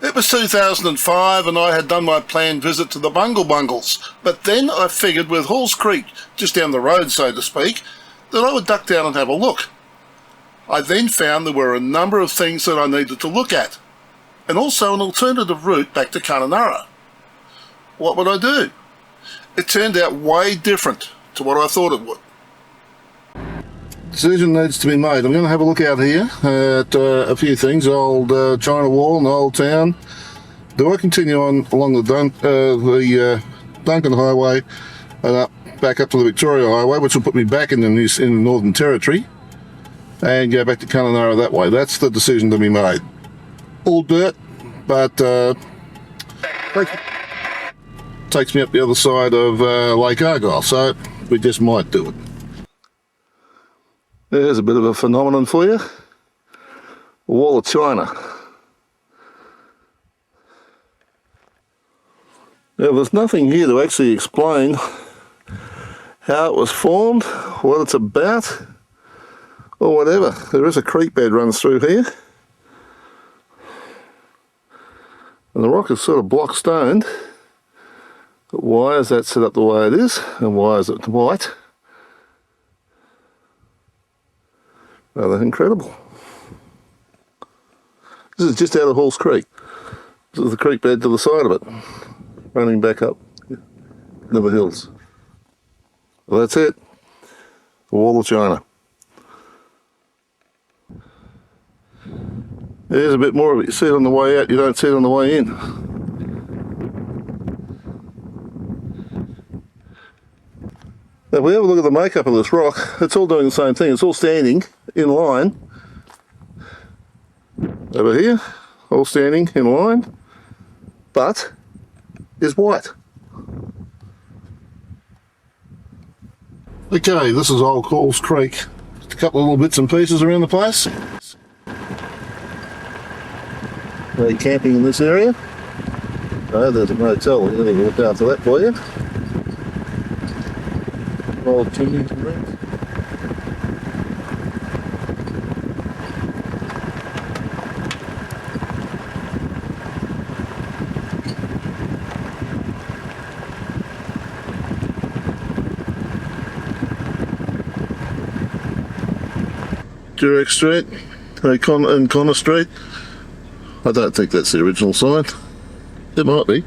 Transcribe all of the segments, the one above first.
It was 2005 and I had done my planned visit to the Bungle Bungles, but then I figured with Halls Creek just down the road, so to speak, that I would duck down and have a look. I then found there were a number of things that I needed to look at, and also an alternative route back to Kununurra. What would I do? It turned out way different to what I thought it would. Decision needs to be made. I'm going to have a look out here at a few things. Old China Wall and Old Town. Do I continue on along the Duncan Highway and back up to the Victoria Highway, which will put me back in the Northern Territory, and go back to Kununurra that way? That's the decision to be made. All dirt, but takes me up the other side of Lake Argyle, so we just might do it. There's a bit of a phenomenon for you. A wall of China. Now there's nothing here to actually explain how it was formed, what it's about, or whatever. There is a creek bed runs through here. And the rock is sort of block stoned. But why is that set up the way it is? And why is it white? Rather incredible. This is just out of Halls Creek. This is the creek bed to the side of it, running back up into the hills. Well, that's it. The Wall of China. There's a bit more of it. You see it on the way out, you don't see it on the way in. Now, if we have a look at the makeup of this rock, it's all doing the same thing. It's all standing in line over here, all standing in line, but is white. Okay, this is Old Halls Creek. Just a couple of little bits and pieces around the place. Are you camping in this area? No, there's a motel. We're going to look after that for you. Old chimney to rent. Durex Street and Connor Street. I don't think that's the original sign. It might be,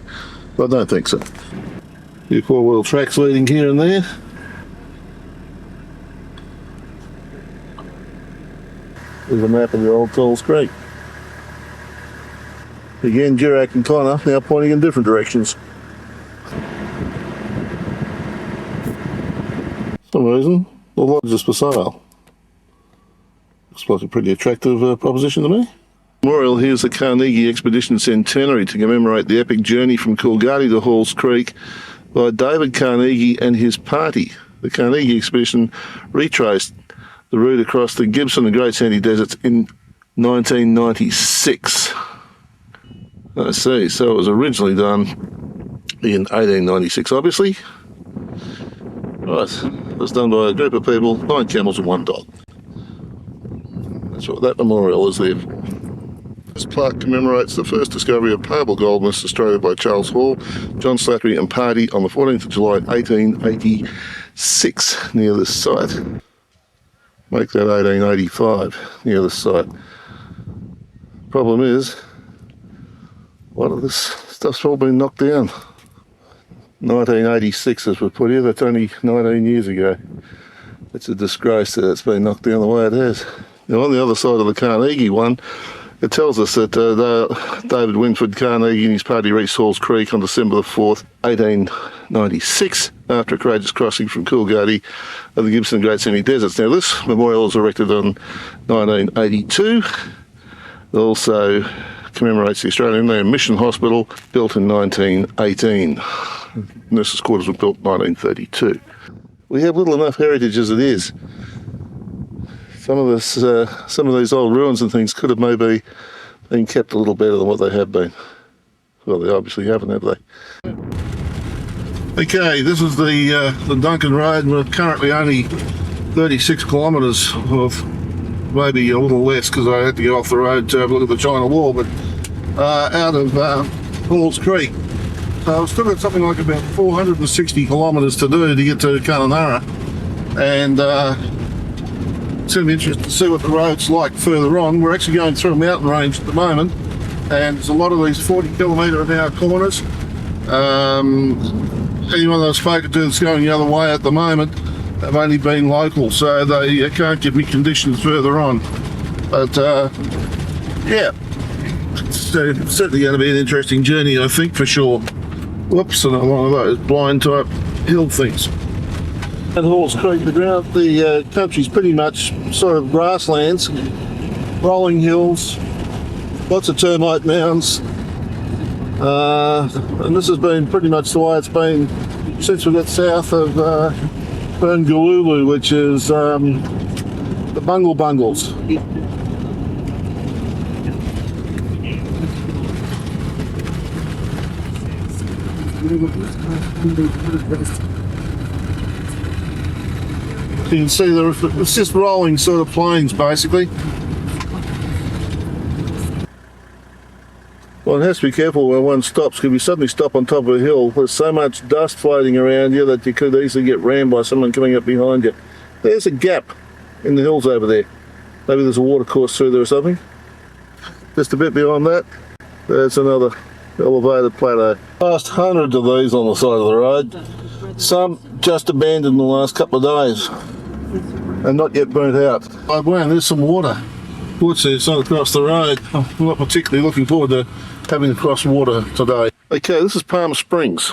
but I don't think so. A few four-wheel tracks leading here and there. There's a map of the old Halls Creek. Again, Durack and Connor now pointing in different directions. For some reason, the lodge is for sale. Looks like a pretty attractive proposition to me. Memorial, here's the Carnegie Expedition Centenary to commemorate the epic journey from Coolgardie to Halls Creek by David Carnegie and his party. The Carnegie Expedition retraced the route across the Gibson and Great Sandy Deserts in 1996. I see, so it was originally done in 1896, obviously. Right, it was done by a group of people, 9 camels and 1 dog. That's what that memorial is there for. This plaque commemorates the first discovery of payable gold in West Australia by Charles Hall, John Slattery and Party on the 14th of July 1886 near this site. Make that 1885 near this site. Problem is, a lot of this stuff's all been knocked down. 1986 as we put here, that's only 19 years ago. It's a disgrace that it's been knocked down the way it has. Now on the other side of the Carnegie one, it tells us that David Winford Carnegie and his party reached Halls Creek on December the 4th, 1896, after a courageous crossing from Coolgardie of the Gibson and Great Sandy Deserts. Now this memorial was erected in 1982. It also commemorates the Australian Land Mission Hospital, built in 1918. Nurses' quarters were built in 1932. We have little enough heritage as it is. Some of these old ruins and things could have maybe been kept a little better than what they have been. Well, they obviously haven't, have they? Okay, this is the Duncan Road. We're currently only 36 kilometres, of maybe a little less because I had to get off the road to have a look at the China Wall, but out of Halls Creek. So I've still got something like about 460 kilometres to do to get to Kununurra, and it's going to be interesting to see what the road's like further on. We're actually going through a mountain range at the moment, and there's a lot of these 40 kilometre an hour corners. Anyone that I've spoken to that's going the other way at the moment have only been local, so they can't give me conditions further on. But yeah, it's certainly going to be an interesting journey, I think, for sure. Whoops, another one of those blind type hill things. At Halls Creek, the country's pretty much sort of grasslands, rolling hills, lots of termite mounds, and this has been pretty much the way it's been since we got south of Bungle, which is the Bungle Bungles. You can see it's just rolling sort of plains basically. Well, it has to be careful where one stops, because if you suddenly stop on top of a hill, there's so much dust floating around you that you could easily get rammed by someone coming up behind you. There's a gap in the hills over there. Maybe there's a water course through there or something. Just a bit beyond that, there's another elevated plateau. Past hundreds of these on the side of the road. Some just abandoned in the last couple of days and not yet burnt out. Oh wow, there's some water. Fortunately, it's not across the road. I'm not particularly looking forward to having to cross water today. Okay, this is Palm Springs.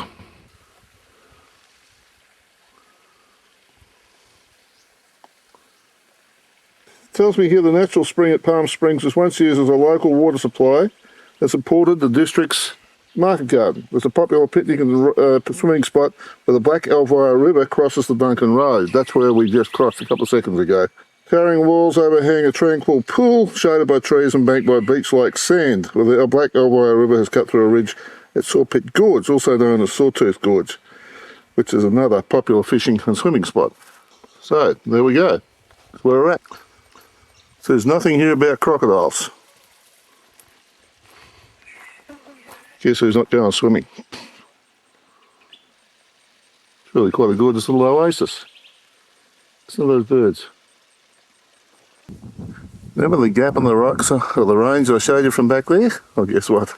Tells me here the natural spring at Palm Springs was once used as a local water supply that supported the district's market garden. There's a popular picnic and swimming spot where the Black Elvire River crosses the Duncan Road. That's where we just crossed a couple of seconds ago. Towering walls overhang a tranquil pool shaded by trees and banked by beach-like sand, where the Black Elvire River has cut through a ridge at Sawpit Gorge, also known as Sawtooth Gorge, which is another popular fishing and swimming spot. So, there we go. That's where we're at. So there's nothing here about crocodiles. Guess who's not going swimming? It's really quite a gorgeous little oasis. Some of those birds. Remember the gap in the rocks or the range I showed you from back there? Well, guess what?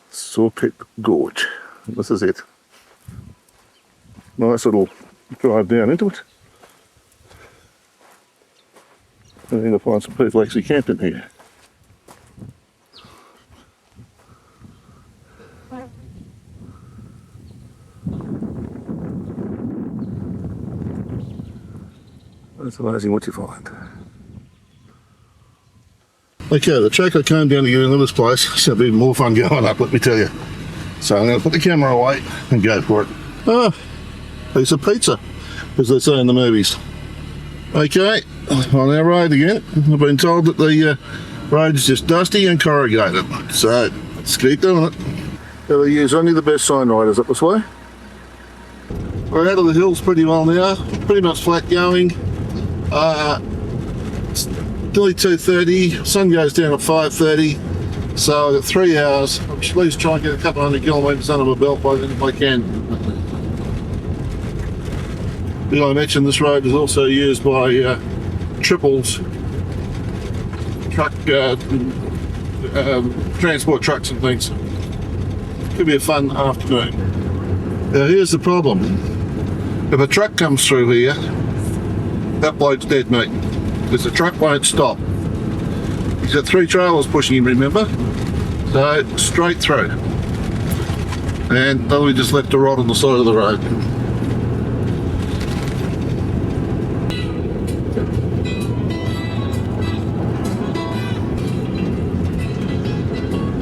Sawpit Gorge. This is it. Nice little drive down into it. I need to find some people actually camped in here. It's amazing what you find. Okay, the track I came down to get into this place is going to be more fun going up, let me tell you. So I'm going to put the camera away and go for it. Ah, piece of pizza, as they say in the movies. Okay, on our road again. I've been told that the road is just dusty and corrugated, so let's keep doing it. So they use only the best sign riders up this way. We're out of the hills pretty well now, pretty much flat going. It's nearly 2:30, sun goes down at 5:30, so I've got 3 hours. I should at least try and get a couple hundred kilometres under my belt by then if I can. Did I mention this road is also used by triples, truck, transport trucks and things. Could be a fun afternoon. Now here's the problem. If a truck comes through here, that bloke's dead meat, because the truck won't stop. He's got 3 trailers pushing him, remember? So, straight through. And then we just left to rot on the side of the road.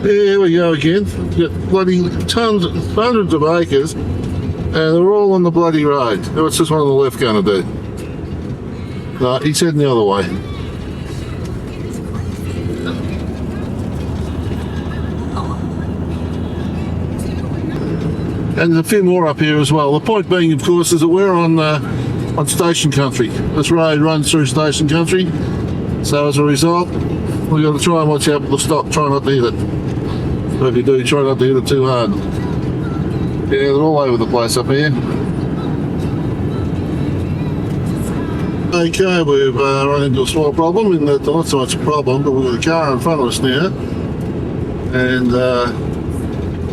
Here we go again. We've got bloody tons, hundreds of acres, and they're all on the bloody road. What's this one on the left going to do? No, he's heading the other way. And there's a few more up here as well. The point being, of course, is that we're on station country. This road runs through station country, so as a result, we've got to try and watch out for the stop, try not to hit it. But if you do, try not to hit it too hard. Yeah, they're all over the place up here. Okay, we've run into a small problem in that, not so much a problem, but we've got a car in front of us now, and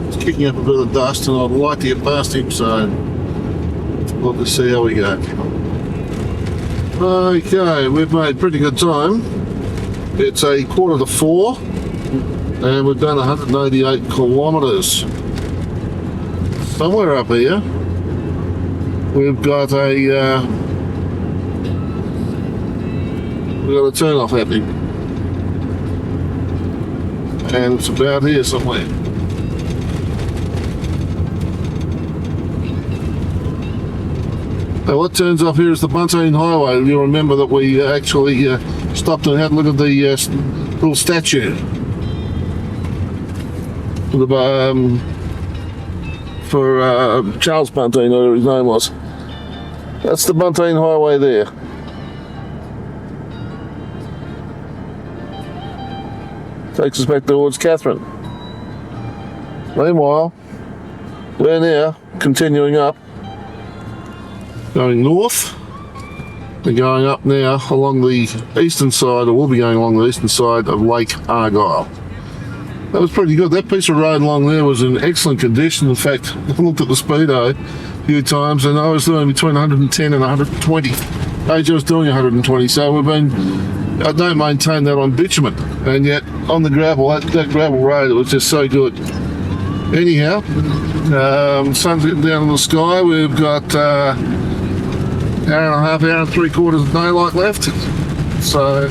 it's kicking up a bit of dust, and I'd like to get past him, so we'll just see how we go. Okay, we've made pretty good time. It's a 4:45, and we've done 188 kilometres. Somewhere up here, we've got a turn off happening, and it's about here somewhere. Now what turns off here is the Buntine Highway. You'll remember that we actually stopped and had a look at the little statue for Charles Buntine, whatever his name was. That's the Buntine Highway there. Takes us back towards Catherine. Meanwhile, we're now continuing up, going north. We're going up now along the eastern side, or we'll be going along the eastern side of Lake Argyle. That was pretty good. That piece of road along there was in excellent condition. In fact, I looked at the speedo a few times, and I was doing between 110 and 120. AJ was doing 120, so I don't maintain that on bitumen, and yet on the gravel, that gravel road, it was just so good. Anyhow, sun's getting down in the sky. We've got hour and a half, hour and 3/4 of daylight left, so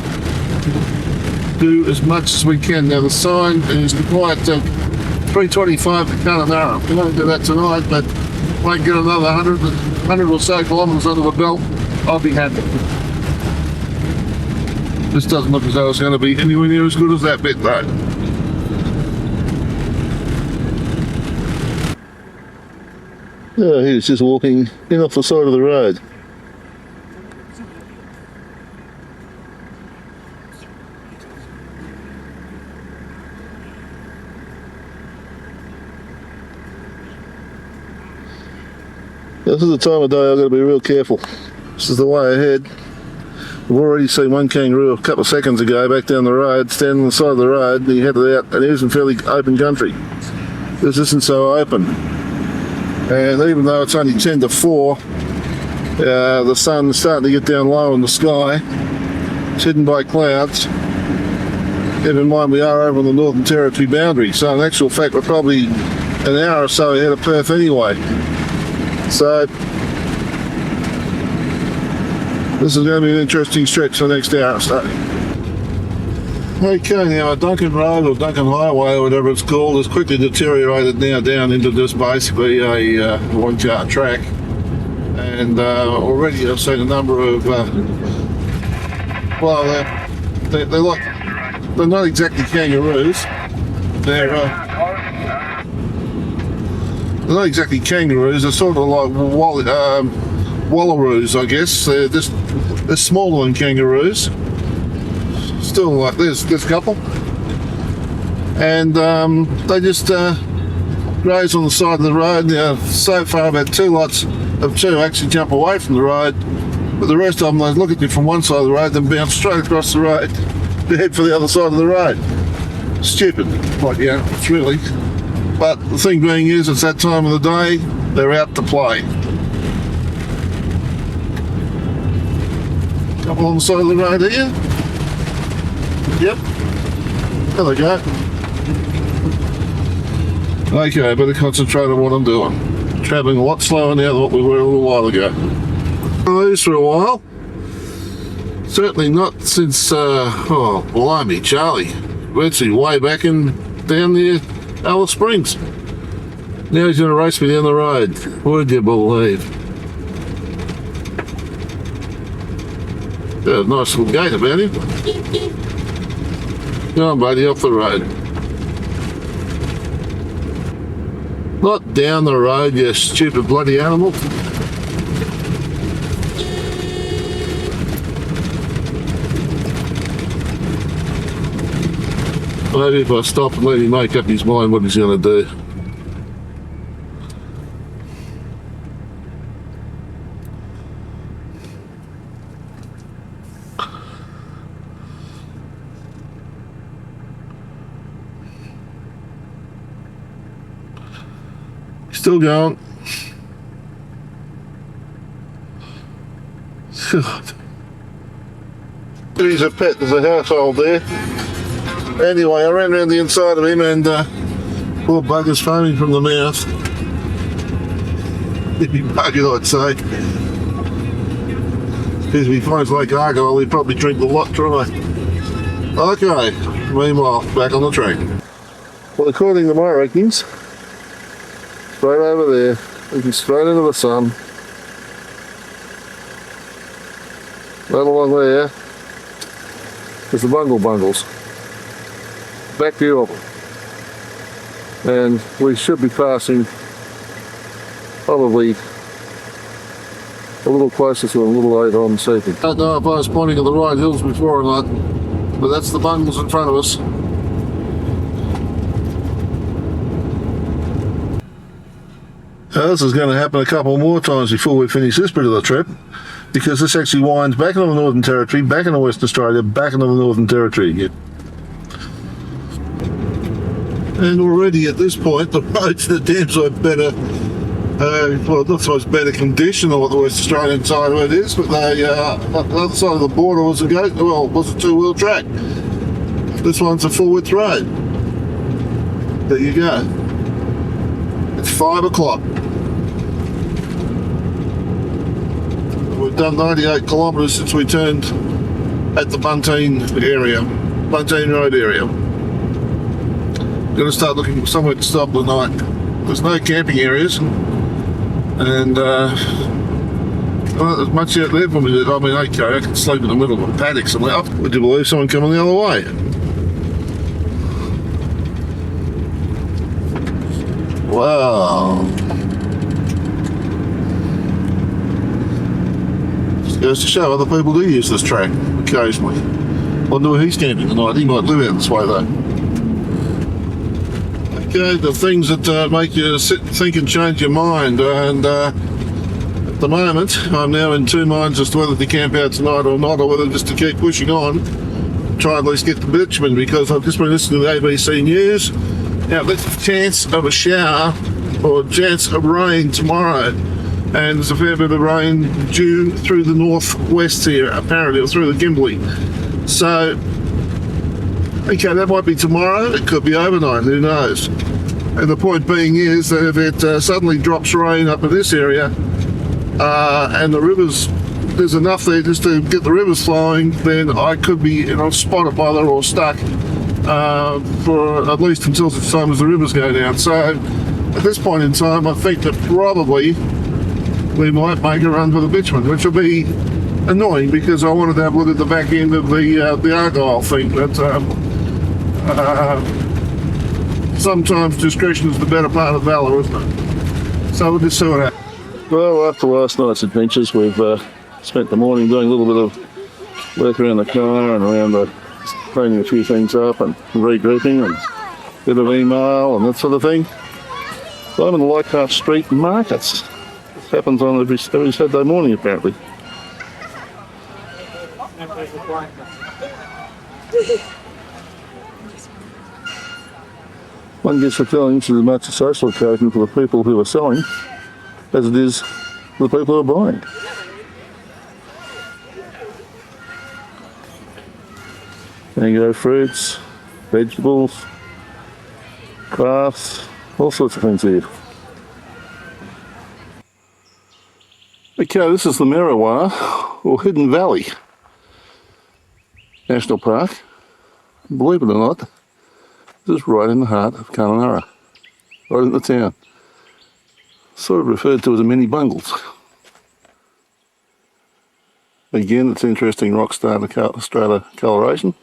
do as much as we can. Now the sign is quite 325 to Kununurra. We won't do that tonight, but might get another 100 or so kilometres under the belt. I'll be happy. This doesn't look as though it's going to be anywhere near as good as that bit though. Yeah, he's just walking in off the side of the road. This is the time of day I've got to be real careful. This is the way ahead. We've already seen one kangaroo a couple of seconds ago back down the road, standing on the side of the road, and he headed out, and he was in fairly open country. This isn't so open. And even though it's only 10 to 4, the sun's starting to get down low in the sky. It's hidden by clouds. Keep in mind we are over on the Northern Territory boundary, so in actual fact we're probably an hour or so ahead of Perth anyway. So this is going to be an interesting stretch for the next hour or so. Okay, now a Duncan Road or Duncan Highway or whatever it's called has quickly deteriorated now down into just basically a one-car track, and already I've seen a number of they're not exactly kangaroos. They're not exactly kangaroos. They're sort of like wallaroos, I guess. They're smaller than kangaroos. Still, like there's a couple, and they just graze on the side of the road. Now, so far, about 2 lots of 2 actually jump away from the road, but the rest of them, they look at you from one side of the road, then bounce straight across the road to head for the other side of the road. Stupid, like it's really. But the thing being is, it's that time of the day, they're out to play. Couple on the side of the road here. Yep. There they go. Okay, I better concentrate on what I'm doing. Travelling a lot slower now than what we were a little while ago. These for a while. Certainly not since, blimey, Charlie. Virtually way back down near Alice Springs. Now he's going to race me down the road. Would you believe? Got a nice little gate about him. Go on, buddy, off the road. Not down the road, you stupid bloody animal. Maybe if I stop and let him make up his mind what he's going to do. Still going. God. He's a pet, there's a household there. Anyway, I ran around the inside of him and poor bugger's foaming from the mouth. He'd be bugging, I'd say. If he finds Lake Argyle, he'd probably drink the lot dry. Okay, meanwhile, back on the track. Well, according to my reckonings, straight over there, looking straight into the sun. Right along there is the Bungle Bungles. Back view of them. And we should be passing probably a little closer to them, a little later on this evening. I don't know if I was pointing at the right hills before or not, but that's the Bungles in front of us. This is going to happen a couple more times before we finish this bit of the trip, because this actually winds back into the Northern Territory, back into Western Australia, back into the Northern Territory again. And already at this point, the roads are damn sight better, well, not so much better condition than what the West Australian side of it is, but they, the other side of the border was a two-wheel track. This one's a full-width road. There you go. It's 5 o'clock. We've done 98 kilometres since we turned at the Buntine Rd area. Going to start looking for somewhere to stop the night. There's no camping areas, and well, there's much out there for me. I mean, okay, I can sleep in the middle of a paddock somewhere. Would you believe someone coming the other way? Wow. Just goes to show other people do use this track occasionally. Wonder where he's camping tonight. He might live out this way though. Okay, the things that make you sit and think and change your mind, and at the moment I'm now in two minds as to whether to camp out tonight or not, or whether just to keep pushing on, try at least get to bitumen, because I've just been listening to the ABC News. Now there's a chance of a shower or a chance of rain tomorrow, and there's a fair bit of rain due through the northwest here apparently, or through the Kimberley. So okay, that might be tomorrow, it could be overnight, who knows. And the point being is that if it suddenly drops rain up in this area, and the rivers, there's enough there just to get the rivers flowing, then I could be in a spot of bother or stuck for at least until such time as the rivers go down. So at this point in time, I think that probably we might make a run for the bitumen, which will be annoying because I wanted to have a look at the back end of the Argyle thing, but sometimes discretion is the better part of valour, isn't it? So we'll just see what happens. Well, after last night's adventures, we've spent the morning doing a little bit of work around the car and around cleaning a few things up and regrouping and a bit of email and that sort of thing. So I'm in the Leichhardt Street markets. This happens on every Saturday morning apparently. One gets the feeling this is as much a social occasion for the people who are selling as it is for the people who are buying. Mango fruits, vegetables, crafts, all sorts of things here. Okay, this is the Mirama or Hidden Valley National Park. Believe it or not, this is right in the heart of Kununurra, right in the town. Sort of referred to as a mini Bungles. Again, it's interesting rock strata coloration.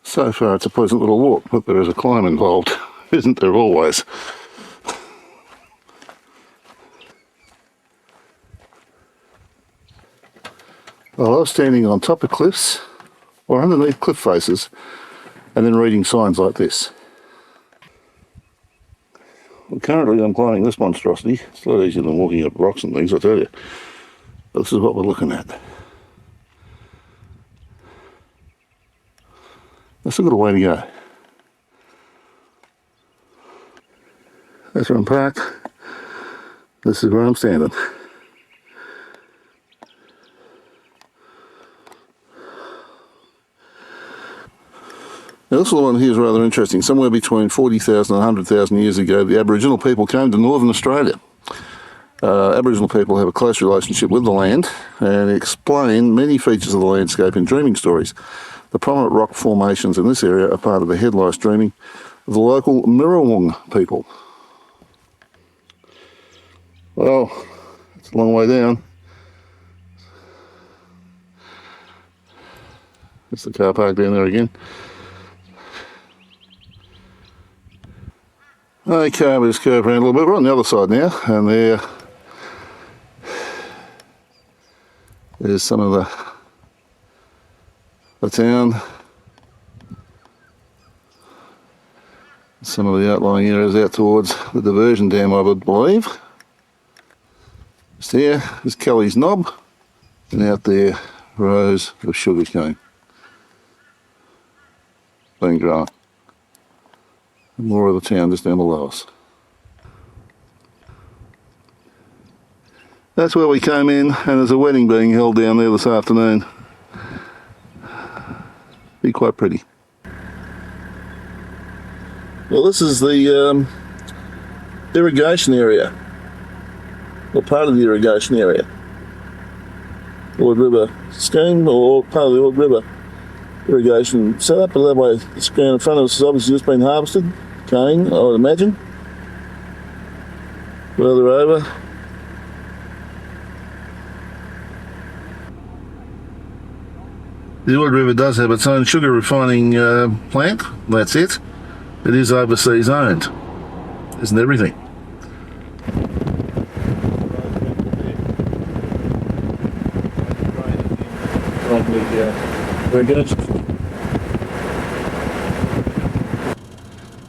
So far it's a pleasant little walk, but there is a climb involved, isn't there always? Well, I was standing on top of cliffs or underneath cliff faces and then reading signs like this. Well, currently I'm climbing this monstrosity. It's a lot easier than walking up rocks and things, I tell you. But this is what we're looking at. I've still got a way to go. That's where I'm parked. This is where I'm standing. Now this little one here is rather interesting. Somewhere between 40,000 and 100,000 years ago, the Aboriginal people came to northern Australia. Aboriginal people have a close relationship with the land and explain many features of the landscape in dreaming stories. The prominent rock formations in this area are part of the head lice dreaming of the local Mirama people. Well, it's a long way down. There's the car park down there again. Okay, we just curve around a little bit. We're on the other side now, and there's some of the town. Some of the outlying areas out towards the diversion dam, I would believe. Just here is Kelly's Knob, and out there, rows of sugarcane being grown. And more of the town just down below us. That's where we came in, and there's a wedding being held down there this afternoon. Be quite pretty. Well, this is the irrigation area, or part of the irrigation area. Ord River scheme, or part of the Ord River irrigation setup. But that way, the ground in front of us has obviously just been harvested. Cane, I would imagine. Further over. The Ord River does have its own sugar refining plant. That's it. It is overseas owned. Isn't everything?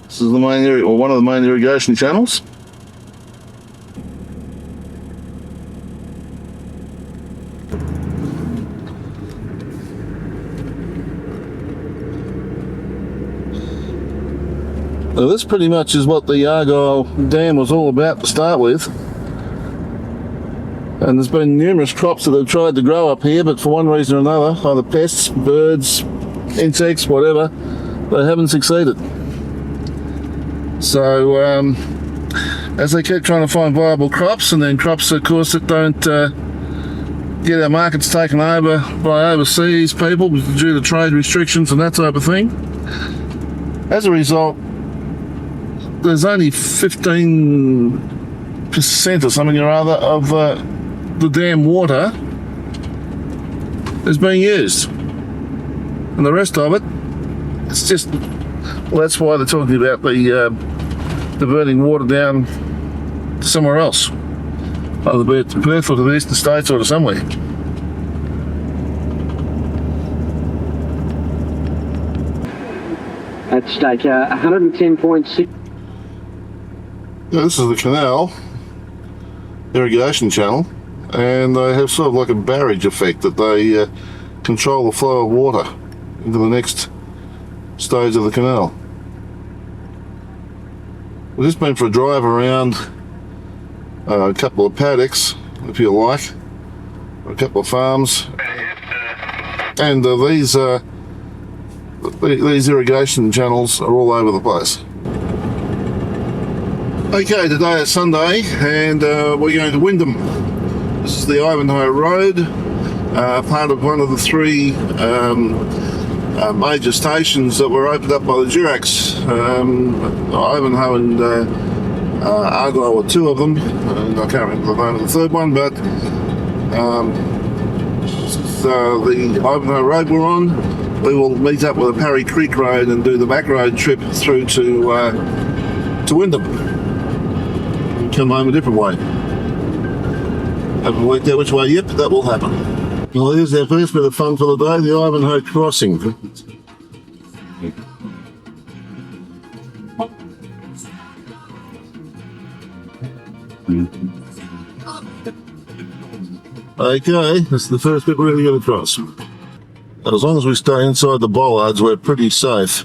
This is the main area, or one of the main irrigation channels. Now this pretty much is what the Argyle Dam was all about to start with. And there's been numerous crops that have tried to grow up here, but for one reason or another, either pests, birds, insects, whatever, they haven't succeeded. So as they keep trying to find viable crops, and then crops of course that don't get our markets taken over by overseas people due to trade restrictions and that type of thing, as a result there's only 15% or something or other of the dam water is being used, and the rest of it, it's just, well, that's why they're talking about the diverting water down to somewhere else, either be it to Perth or to the eastern states or to somewhere. At stake, 110.6. Yeah, this is the canal irrigation channel, and they have sort of like a barrage effect that they control the flow of water into the next stage of the canal. We've just been for a drive around a couple of paddocks, if you like, a couple of farms, and these irrigation channels are all over the place. Okay, today is Sunday, and we're going to Wyndham. This is the Ivanhoe Road, part of one of the three major stations that were opened up by the Duracs. Ivanhoe and Argyle were two of them, and I can't remember the name of the third one, but the Ivanhoe Road we're on. We will meet up with the Parry Creek Road and do the back road trip through to Wyndham and come home a different way. Haven't worked out which way yet, but that will happen. Well, here's our first bit of fun for the day, the Ivanhoe Crossing. Okay, that's the first bit we're really going to cross. As long as we stay inside the bollards, we're pretty safe.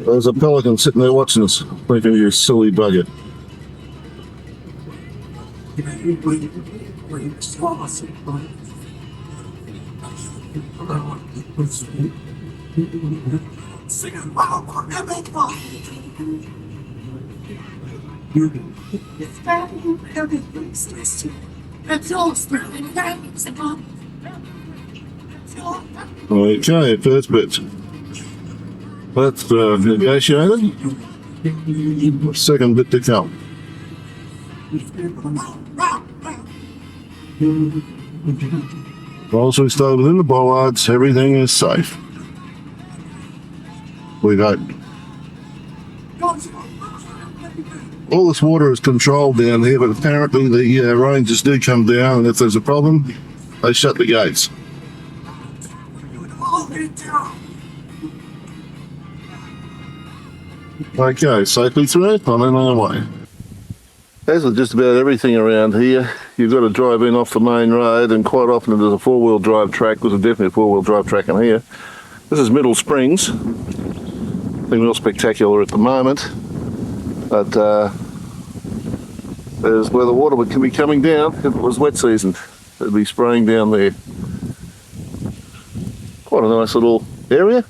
There's a pelican sitting there watching us, thinking, you silly bugger. Okay, first bit. That's negotiated. Second bit to come. Whilst we stay within the bollards, everything is safe. We don't. All this water is controlled down here, but apparently the rangers do come down, and if there's a problem, they shut the gates. Okay, safely through, on our way. As with just about everything around here, you've got to drive in off the main road, and quite often there's a four-wheel drive track. There's definitely a four-wheel drive track in here. This is Middle Springs. Nothing real spectacular at the moment, but there's where the water would be coming down if it was wet season. It'd be spraying down there. Quite a nice little area.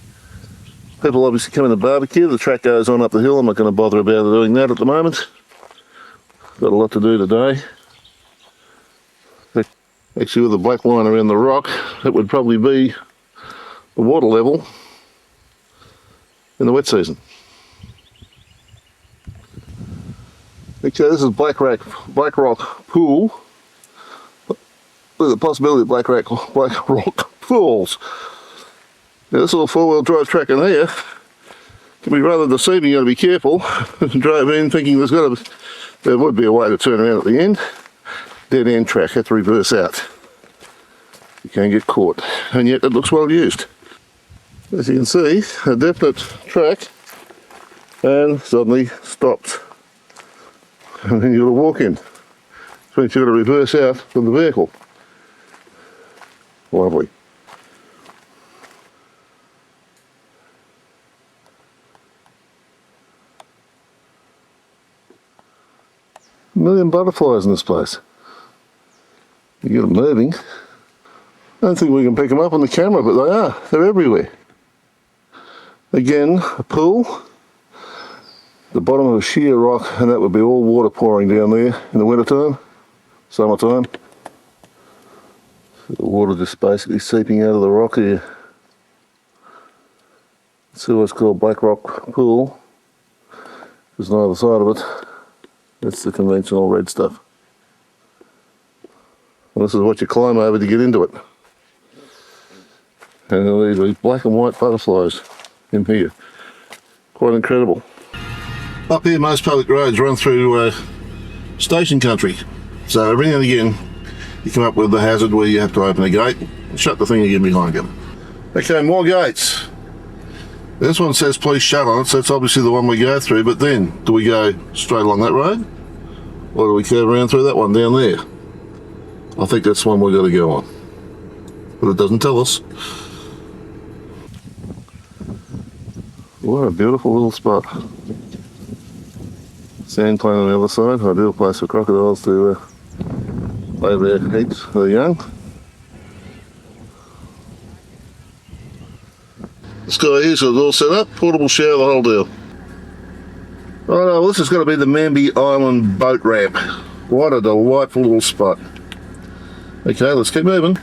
People obviously come in to barbecue. The track goes on up the hill. I'm not going to bother about doing that at the moment. Got a lot to do today. Actually, with the black line around the rock, it would probably be the water level in the wet season. Okay, this is Black Rock Pool. With the possibility of Black Rock Pools. Now, this little four-wheel drive track in here can be rather deceiving. You've got to be careful. Drove in thinking there would be a way to turn around at the end. Dead end track, have to reverse out. You can get caught, and yet it looks well used. As you can see, a definite track, and suddenly stopped. And then you've got to walk in. Which means you've got to reverse out from the vehicle. Lovely. A million butterflies in this place. You get them moving. I don't think we can pick them up on the camera, but they are. They're everywhere. Again, a pool. The bottom of a sheer rock, and that would be all water pouring down there in the winter time, summertime. The water just basically seeping out of the rock here. See what's called Black Rock Pool. There's on either side of it. That's the conventional red stuff. And this is what you climb over to get into it. And these are black and white butterflies in here. Quite incredible. Up here, most public roads run through station country. So every now and again, you come up with the hazard where you have to open a gate and shut the thing again behind you. Okay, more gates. This one says please shut on it, so it's obviously the one we go through, but then, do we go straight along that road? Or do we curve around through that one down there? I think that's the one we've got to go on. But it doesn't tell us. What a beautiful little spot. Sand plain on the other side, ideal place for crocodiles to lay their eggs for the young. This guy here's got it all set up, portable shower, the whole deal. Oh no, well, this is going to be the Namby Island boat ramp. What a delightful little spot. Okay, let's keep moving.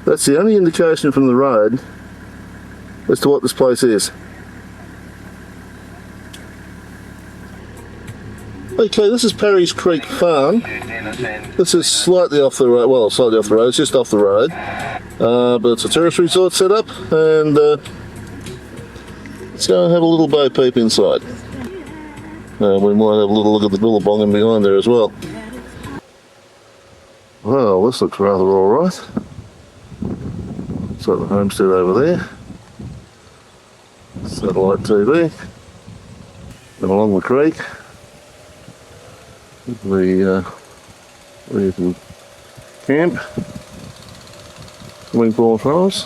That's the only indication from the road as to what this place is. Okay, this is Parrys Creek Farm. This is slightly off the road, well, slightly off the road, it's just off the road. But it's a terrace resort set up, and let's go and have a little bo peep inside. We might have a little look at the Bungle Bungles behind there as well. Well, this looks rather alright. So the homestead over there. Satellite TV. And along the creek. Where you can camp. Swimming pool for us.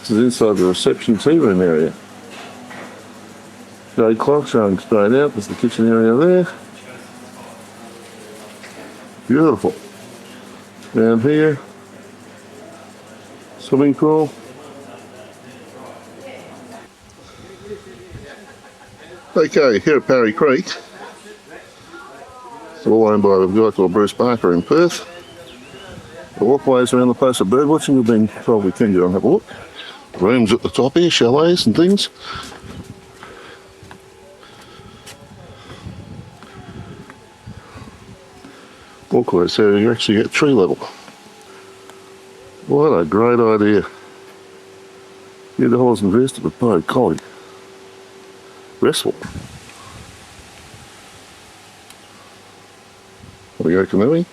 This is inside the reception tea room area. Shade clock showing straight out. There's the kitchen area there. Beautiful. Down here, swimming pool. Okay, here at Parry Creek. It's all owned by a guy called Bruce Barker in Perth. The walkways around the place of bird watching, we've been told we can go and have a look. Rooms at the top here, chalets and things. Walkways so you actually get tree level. What a great idea. Get the horse invested with no collie. Restful. Want to go canoeing?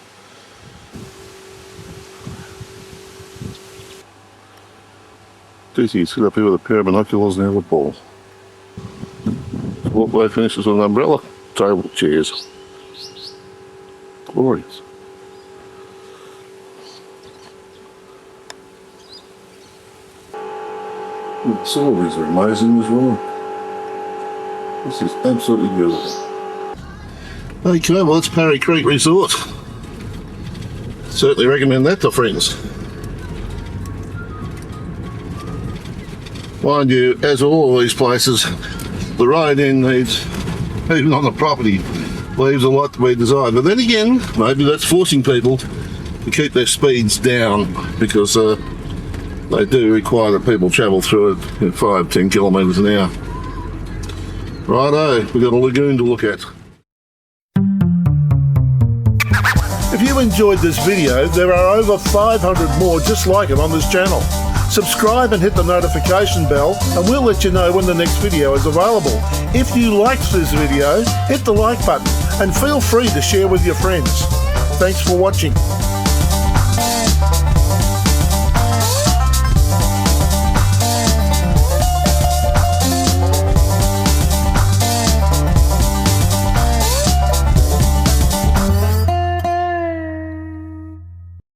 Geez, you sit up here with a pair of binoculars and have a ball. Walkway finishes with an umbrella. Table, chairs. Glorious. The facilities are amazing as well. This is absolutely beautiful. Okay, well, it's Parry Creek Resort. Certainly recommend that to friends. Mind you, as all of these places, the road end needs, even on the property, leaves a lot to be desired. But then again, maybe that's forcing people to keep their speeds down, because they do require that people travel through it at 5-10 kilometres an hour. Righto, we've got a lagoon to look at. If you enjoyed this video, there are over 500 more just like it on this channel. Subscribe and hit the notification bell, and we'll let you know when the next video is available. If you liked this video, hit the like button and feel free to share with your friends. Thanks for watching.